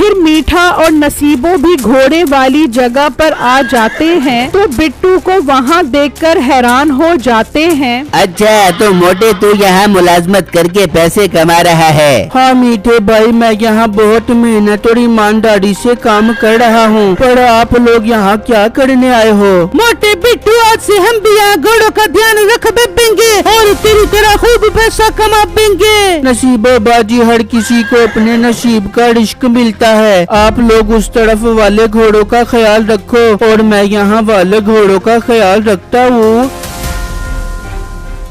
फिर मीठा और नसीबो भी घोड़े वाली जगह पर आ जाते हैं तो बिट्टू को वहाँ देखकर हैरान हो जाते हैं। अच्छा तो मोटे तू यहाँ मुलाजमत करके पैसे कमा रहा है? हाँ मीठे भाई, मैं यहाँ बहुत मेहनत और ईमानदारी से काम कर रहा हूँ, पर आप लोग यहाँ क्या करने आए हो? मोटे बिट्टू, आज से हम भी यहाँ घोड़ों का ध्यान रख बेंगे और तेरी तरह खूब पैसा कमा बेंगे। नसीबोबाजी, हर किसी को अपने नसीब का रिस्क मिलता है। आप लोग उस तरफ वाले घोड़ों का ख्याल रखो और मैं यहाँ वाले घोड़ों का ख्याल रखता हूँ।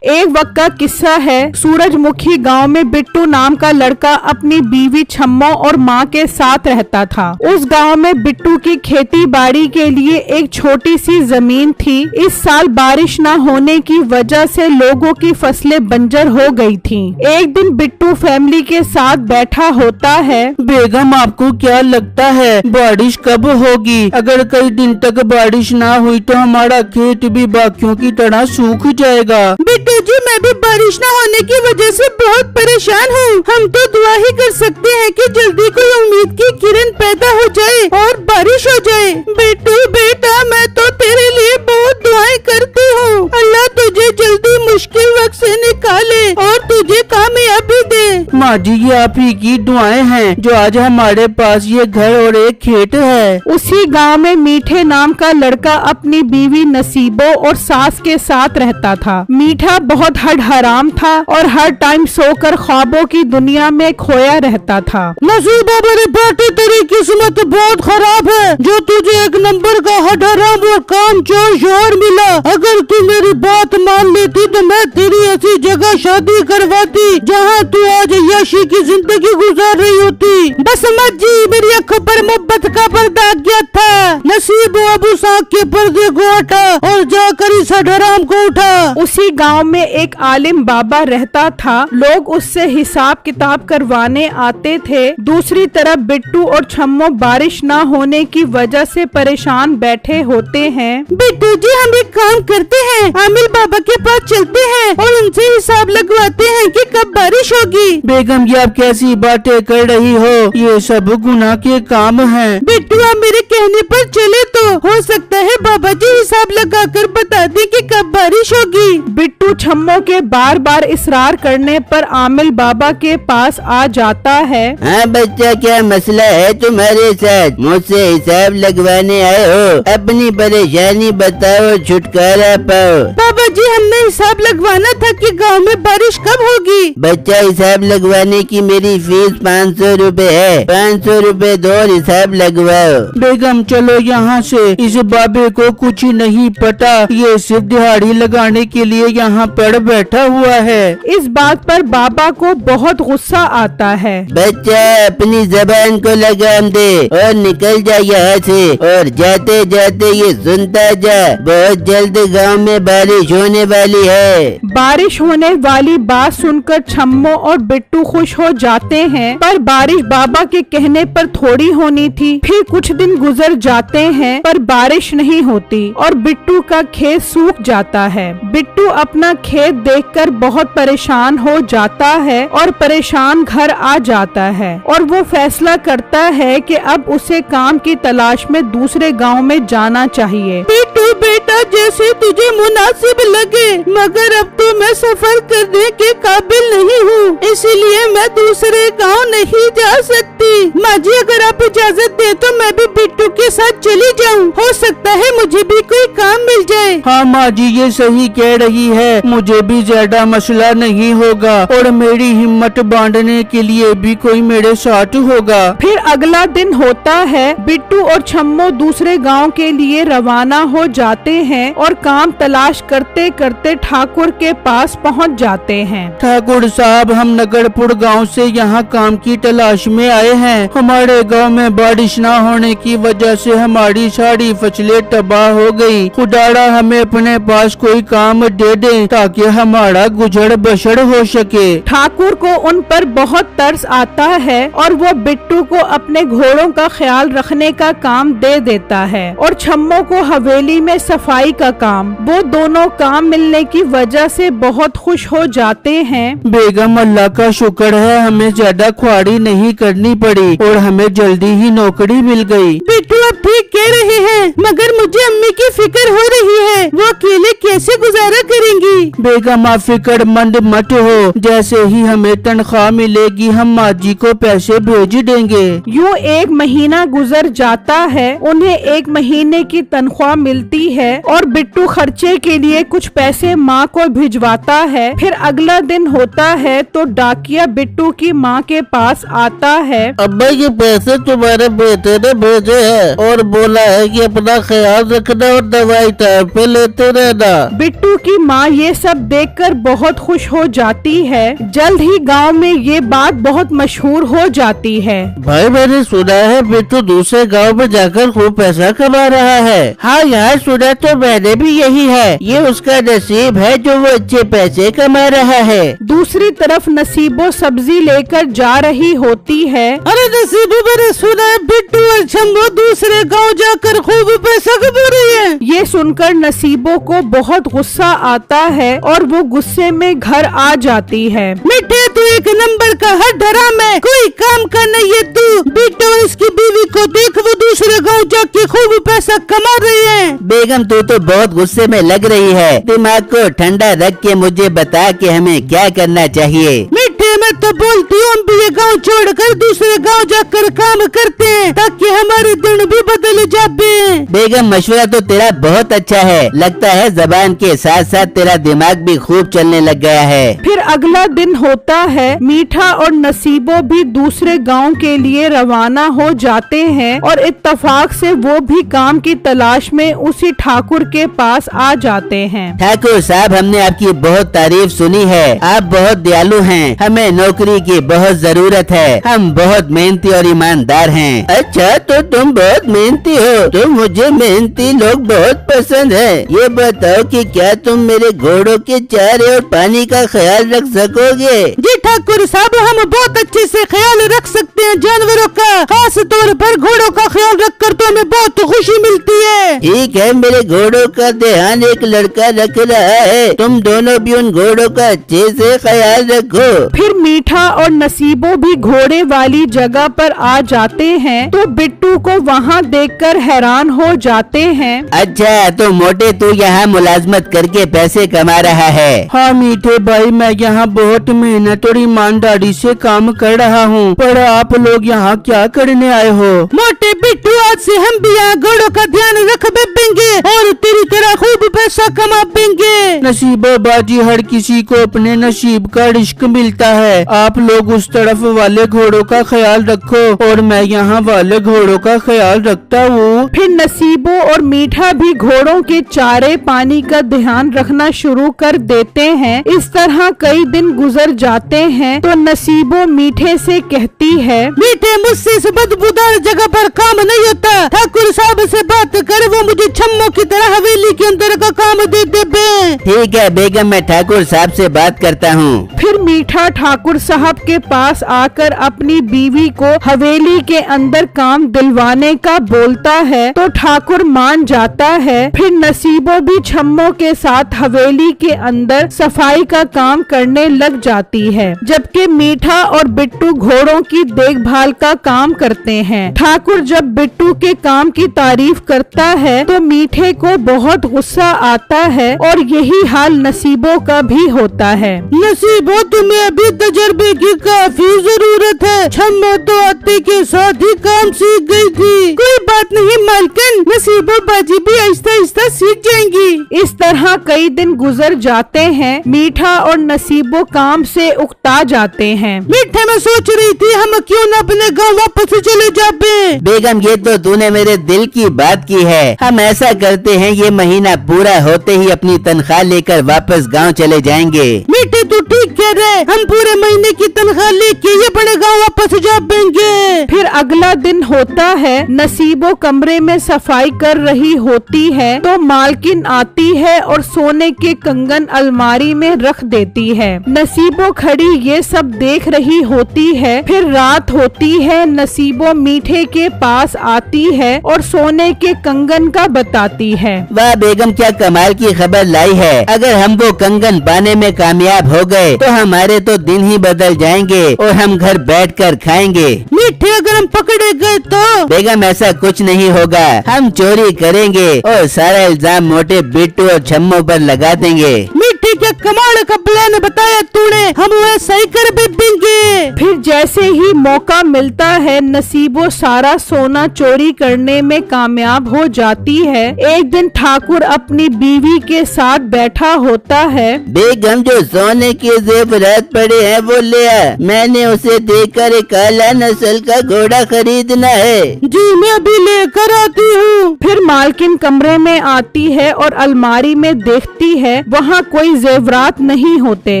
एक वक्त का किस्सा है। सूरजमुखी गांव में बिट्टू नाम का लड़का अपनी बीवी छम्मो और माँ के साथ रहता था। उस गांव में बिट्टू की खेती बाड़ी के लिए एक छोटी सी जमीन थी। इस साल बारिश न होने की वजह से लोगों की फसलें बंजर हो गई थीं। एक दिन बिट्टू फैमिली के साथ बैठा होता है। बेगम, आपको क्या लगता है बारिश कब होगी? अगर कई दिन तक बारिश ना हुई तो हमारा खेत भी बाकियों की तरह सूख जाएगा। बिट्टू जी, मैं भी बारिश न होने की वजह से बहुत परेशान हूँ। हम तो दुआ ही कर सकते हैं कि जल्दी कोई उम्मीद की किरण पैदा हो जाए और बारिश हो जाए। बिट्टू बेटा, मैं तो तेरे लिए बहुत दुआएं करती हूँ। अल्लाह तुझे जल्दी मुश्किल वक्त से निकाले और तुझे कामयाबी दे। माँ जी, ये आप ही की दुआएं हैं जो आज हमारे पास ये घर और एक खेत है। उसी गांव में मीठे नाम का लड़का अपनी बीवी नसीबो और सास के साथ रहता था। मीठा बहुत हराम था और हर टाइम सोकर ख्वाबों की दुनिया में खोया रहता था। नसीबो मेरे बेटे, तेरी किस्मत बहुत खराब है जो तुझे एक नंबर का हराम और कामचोर शौहर मिला। अगर तू मेरी बात मान लेती तो मैं तेरी ऐसी जगह शादी करवाती जहाँ तू आज यशी की जिंदगी गुजार रही होती। बस मत जी, मेरी आंखों पर मोहब्बत का पर्दा गया था। नसीबो अब उस आँख के पर्दे को हटा और जाकर इस हराम को उठा। उसी गांव में एक आलिम बाबा रहता था। लोग उससे हिसाब किताब करवाने आते थे। दूसरी तरफ बिट्टू और छम्मो बारिश न होने की वजह से परेशान बैठे होते हैं। बिट्टू जी, हम एक काम करते हैं, आमिर बाबा के पास चलते हैं और उनसे हिसाब लगवाते हैं कि कब बारिश होगी। बेगम, ये आप कैसी बातें कर रही हो? ये सब गुनाह के काम हैं। बिट्टू, आप मेरे कहने पर चले तो हो सकता है बाबा जी हिसाब लगाकर बता दे कि कब बारिश होगी। बिट्टू छम्मो के बार बार इसरार करने पर आमिल बाबा के पास आ जाता है। हाँ बच्चा, क्या मसला है तुम्हारे साथ? मुझसे हिसाब लगवाने आए हो? अपनी परेशानी बताओ, छुटकारा पाओ। बाबा जी, हमने हिसाब लगवाना था कि गांव में बारिश कब होगी। बच्चा, हिसाब लगवाने की मेरी फीस 500 रुपए है। 500 रुपए दो और हिसाब लगवाओ। बेगम, चलो यहाँ से। इस बाबे को कुछ नहीं पता, ये सिर्फ दिहाड़ी लगाने के लिए यहाँ पर बैठा हुआ है। इस बात पर बाबा को बहुत गुस्सा आता है। बच्चा, अपनी जबान को लगाम दे और निकल जा यहाँ से, और जाते जाते ये सुनता जा, बहुत जल्द गांव में बारिश होने वाली है। बारिश होने वाली बात सुनकर छम्मो और बिट्टू खुश हो जाते हैं, पर बारिश बाबा के कहने पर थोड़ी होनी थी। फिर कुछ दिन गुजर जाते हैं पर बारिश नहीं होती और बिट्टू का खेत सूख जाता है। बिट्टू अपना खेत देखकर बहुत परेशान हो जाता है और परेशान घर आ जाता है और वो फैसला करता है कि अब उसे काम की तलाश में दूसरे गांव में जाना चाहिए। बिट्टू बेटा, जैसे तुझे मुनासिब लगे, मगर अब तो मैं सफर करने के काबिल नहीं हूँ, इसलिए मैं दूसरे गांव नहीं जा सकती। माँ जी, अगर आप इजाजत दे तो मैं भी बिट्टू के साथ चली जाऊँ। हो सकता है मुझे भी कोई काम मिल जाए। हाँ माँ जी, ये सही कह रही है। मुझे भी ज्यादा मसला नहीं होगा और मेरी हिम्मत बांटने के लिए भी कोई मेरे साथ होगा। फिर अगला दिन होता है। बिट्टू और छम्मो दूसरे गांव के लिए रवाना हो जाते हैं और काम तलाश करते करते ठाकुर के पास पहुंच जाते हैं। ठाकुर साहब, हम नगरपुर गांव से यहाँ काम की तलाश में आए हैं। हमारे गांव में बारिश न होने की वजह से हमारी सारी फसलें तबाह हो गई। खुदारा हमें अपने पास कोई काम दे दे ताकि हमारा गुजर बसर हो सके। ठाकुर को उन पर बहुत तरस आता है और वो बिट्टू को अपने घोड़ों का ख्याल रखने का काम दे देता है और छम्मो को हवेली में सफाई का काम। वो दोनों काम मिलने की वजह से बहुत खुश हो जाते हैं। बेगम अल्लाह का शुक्र है हमें ज्यादा ख्वारी नहीं करनी पड़ी और हमें जल्दी ही नौकरी मिल गई। बिट्टू आप ठीक कह रहे हैं, मगर मुझे अम्मी की फिक्र हो रही है, वो अकेले कैसे गुजारा करेंगी। बेगम आप फिक्रमंद मत हो, जैसे ही हमें तनख्वाह मिलेगी हम माँ जी को पैसे भेज देंगे। यूँ 1 महीना गुजर जाता है, उन्हें 1 महीने की तनख्वाह मिलती है और बिट्टू खर्चे के लिए कुछ पैसे माँ को भिजवाता है। फिर अगला दिन होता है तो डाकिया बिट्टू की माँ के पास आता है। अब्बा ये पैसे तुम्हारे बेटे ने भेजे हैं और बोला है कि अपना ख्याल रखना और दवाई टाइम पे लेते रहना। बिट्टू की माँ ये सब देखकर बहुत खुश हो जाती है। जल्द ही गांव में ये बात बहुत मशहूर हो जाती है। भाई मैंने सुना है बिट्टू दूसरे गांव में जाकर खूब पैसा कमा रहा है। हाँ यार सुना तो मैंने भी यही है, ये उसका नसीब है जो वो अच्छे पैसे कमा रहा है। दूसरी तरफ नसीबो सब्जी लेकर जा रही होती है। अरे नसीबो मैंने सुना है बिट्टू और छम्मो दूसरे गांव जाकर खूब पैसा कमा रही है। ये सुनकर नसीबो को बहुत गुस्सा आता है और वो गुस्से में घर आ जाती है। मिठे तू 1 नंबर का हर हराम है, कोई काम का नहीं है तू। बिट्टू और उसकी बीवी को देख, वो दूसरे गांव जाके खूब पैसा कमा रही है। बेगम तू तो बहुत गुस्से में लग रही है, दिमाग को ठंडा रख के मुझे बता कि हमें क्या करना चाहिए। मिठे मैं तो बोलती हूँ हम भी ये गाँव छोड़कर दूसरे गाँव जाकर काम करते हैं ताकि हमारे दिन भी बदल जाते। बेगम मशवरा तो तेरा बहुत अच्छा है, लगता है जबान के साथ साथ तेरा दिमाग भी खूब चलने लग गया है। फिर अगला दिन होता है, मीठा और नसीबो भी दूसरे गांव के लिए रवाना हो जाते हैं और इत्तेफाक से वो भी काम की तलाश में उसी ठाकुर के पास आ जाते हैं। ठाकुर साहब हमने आपकी बहुत तारीफ सुनी है, आप बहुत दयालु हैं, हमें नौकरी की बहुत जरूरत है, हम बहुत मेहनती और ईमानदार हैं। अच्छा तो तुम बहुत मेहनती हो, तो मुझे मेहनती लोग बहुत पसंद है। ये बताओ कि क्या तुम मेरे घोड़ों के चारे और पानी का ख्याल रख सकोगे? जी ठाकुर साहब हम बहुत अच्छे से ख्याल रख सकते हैं जानवरों का, खास तौर पर घोड़ों का ख्याल रखकर तो हमें बहुत खुशी मिलती है। ठीक है मेरे घोड़ों का ध्यान एक लड़का रख रहा है, तुम दोनों भी उन घोड़ों का अच्छे से ख्याल रखो। फिर मीठा और नसीबो भी घोड़े वाली जगह पर आ जाते हैं तो बिट्टू को वहाँ देखकर हैरान हो जाते हैं। अच्छा तो मोटे तू यहाँ मुलाजमत करके पैसे कमा रहा है? हाँ मीठे भाई मैं यहाँ बहुत मेहनत और ईमानदारी से काम कर रहा हूँ, पर आप लोग यहाँ क्या करने आए हो? मोटे बिट्टू आज से हम भी यहाँ घोड़ों का ध्यान रख बेंगे और तेरी तरह खूब पैसा कमा बेंगे। नसीबो बाजी हर किसी को अपने नसीब का रिश्क मिलता है, आप लोग उस तरफ वाले घोड़ों का ख्याल रखो और मैं यहाँ वाले घोड़ों का ख्याल रखता हूँ। फिर नसीबो और मीठा भी घोड़ों के चारे पानी का ध्यान रखना शुरू कर देते हैं। इस तरह कई दिन गुजर जाते हैं तो नसीबो मीठे से कहती है, मीठे मुझसे इस बदबूदार जगह पर काम नहीं होता, ठाकुर साहब से बात कर, वो मुझे छम्मो की तरह हवेली के अंदर का काम दे दे बे। ठीक है बेगम मैं ठाकुर साहब से बात करता हूँ। फिर मीठा ठाकुर साहब के पास आकर अपनी बीवी को हवेली के अंदर काम दिलवाने का बोलता है तो ठाकुर मान जाता है। फिर नसीबो भी छम्मो के साथ हवेली के अंदर सफाई का काम करने लग जाती है, जबकि मीठा और बिट्टू घोड़ों की देखभाल का काम करते हैं। ठाकुर जब बिट्टू के काम की तारीफ करता है तो मीठे को बहुत गुस्सा आता है और यही हाल नसीबो का भी होता है। नसीबो तुम्हें अभी तजर्बे की काफी जरूरत है, छम्मो तो आते के साथ ही काम सीख गई थी। कोई बात नहीं मालकिन, नसीबो बाजी भी आहिस्ता आहिस्ता सीख जाएंगी। इस तरह कई दिन गुजर जाते हैं। मीठा और नसीबो काम से उकता जाते हैं। मीठे में सोच रही थी हम क्यों न अपने गाँव वापस चले जाते। बेगम ये तो तूने मेरे दिल की बात की है, हम ऐसा करते हैं ये महीना पूरा होते ही अपनी तनख्वाह लेकर वापस गांव चले जाएंगे। मीठे तू ठीक कह रहे, हम पूरे महीने की तनख्वाह लेके ये बड़े गाँव वापस जा पाएंगे। फिर अगला दिन होता है, नसीबो कमरे में सफाई कर रही होती है तो मालकिन आती है और सोने के कंगन अलमारी में रख देती है। नसीबो खड़ी ये सब देख रही होती है। फिर रात होती है। नसीबो मीठे के पास आती है और सोने के कंगन का बताती है। वाह बेगम, क्या कमाल की खबर लाई है। अगर हम वो कंगन पाने में कामयाब हो गए तो हमारे तो दिन ही बदल जाएंगे और हम घर बैठकर खाएंगे। मीठे अगर हम पकड़े गए तो? बेगम ऐसा कुछ नहीं होगा, हम चोरी करेंगे और सारा इल्जाम मोटे बिट्टू और छम्मो पर लगा देंगे। मीठे क्या कमाल का प्लान बताया तूने, हम वैसा ही कर भी देंगे। फिर जैसे ही मौका मिलता है नसीबो सारा सोना चोरी करने में कामयाब हो जाती है। एक दिन ठाकुर अपनी बीवी के साथ बैठा होता है। बेगम जो सोने के जेवरात पड़े हैं वो ले आ, मैंने उसे देखकर एक काला नस्ल का घोड़ा खरीदना है। जी मैं अभी लेकर आती हूँ। फिर मालकिन कमरे में आती है और अलमारी में देखती है वहाँ कोई जेवरात नहीं होते।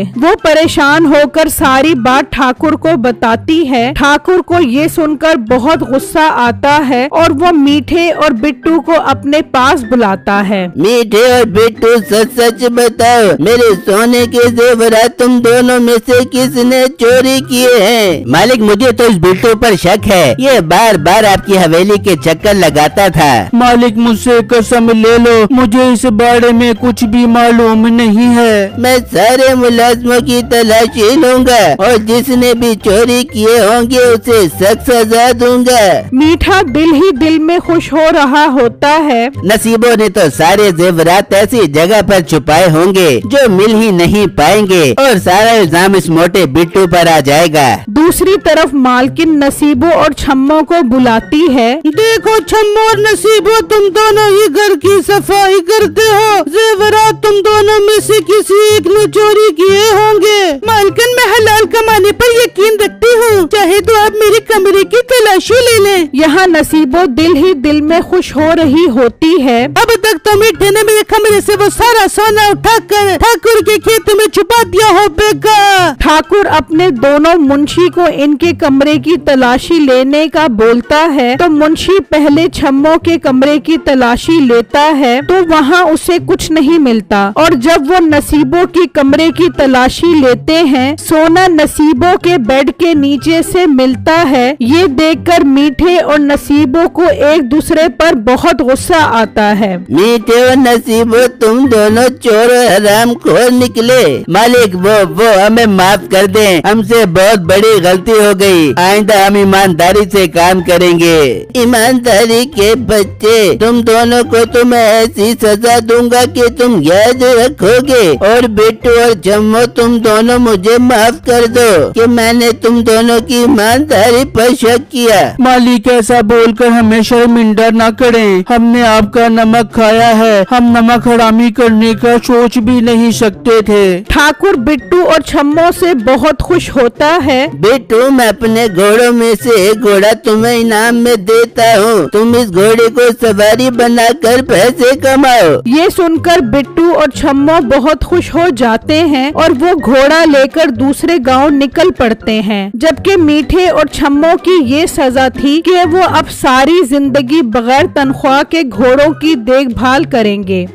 वो परेशान होकर सारी बात ठाकुर को बताती है। ठाकुर को ये सुनकर बहुत गुस्सा आता है और वो मीठे और बिट्टू को अपने पास बुलाता है। मीठे और बिट्टू सच सच बताओ, मेरे सोने के जेवरात तुम दोनों में से किसने चोरी किए हैं? मालिक मुझे तो इस बिट्टू पर शक है, ये बार बार आपकी हवेली के चक्कर लगाता था। मालिक मुझसे कसम ले लो, मुझे इस बारे में कुछ भी मालूम नहीं है। मैं सारे मुलाजमों की तलाशी लूंगा और जिसने भी चोरी किए होंगे उसे सख्त सजा दूंगा। मीठा दिल ही दिल में खुश हो रहा होता है। नसीबों ने तो सारे जेवरात ऐसी जगह पर छुपाए होंगे जो मिल ही नहीं पाएंगे और सारा इल्जाम इस मोटे बिट्टू पर आ जाएगा। दूसरी तरफ मालकिन नसीबो और छम्मो को बुलाती है। देखो छम्मो और नसीबो, तुम दोनों ही घर की सफाई करते हो। जेवरात तुम दोनों में से किसी एक ने चोरी किए होंगे। मालकिन मैं हलाल कमाने पर यकीन रखती हूँ, चाहे तो आप मेरे कमरे की तलाशी ले लें। यहाँ नसीबो दिल ही दिल में खुश हो रही होती है। अब तक तो मीठे ने मेरे कमरे से वो सारा सोना उठाकर ठाकुर के खेत में छुपा दिया होगा। ठाकुर अपने दोनों मुंशी को इनके कमरे की तलाशी लेने का बोलता है तो मुंशी पहले छम्मो के कमरे की तलाशी लेता है तो वहाँ उसे कुछ नहीं मिलता और जब वो नसीबो की कमरे की तलाशी लेते हैं सोना नसीबो के बेड के नीचे से मिलता है। ये देखकर मीठे और नसीबो को एक दूसरे पर बहुत गुस्सा आता है। मीठे और नसीबो तुम दोनों चोर हरामखोर निकले। मालिक वो हमें माफ कर दें, हमसे बहुत बड़ी गलती हो गई। आइंदा हम ईमानदारी से काम करेंगे। ईमानदारी के बच्चे, तुम दोनों को तो मैं ऐसी सजा दूंगा कि तुम याद रखोगे। और बिट्टू और जम्मो तुम दोनों मुझे माफ कर दो कि मैंने तुम दोनों की ईमानदारी पर शक किया। मालिक ऐसा बोलकर हमें शर्मिंदा न करें, हमने आपका नमक खाया है, हम नमक हरामी करने का सोच भी नहीं सकते थे। ठाकुर बिट्टू और छम्मो से बहुत खुश होता है। बिट्टू मैं अपने घोड़ों में से एक घोड़ा तुम्हें इनाम में देता हूँ, तुम इस घोड़े को सवारी बनाकर पैसे कमाओ। ये सुनकर बिट्टू और छम्मो बहुत खुश हो जाते हैं और वो घोड़ा लेकर दूसरे गांव निकल पड़ते हैं। जबकि मीठे और छम्मो की ये सजा थी कि वो अब सारी जिंदगी बगैर तनख्वाह के घोड़ों की देखभाल करेंगे।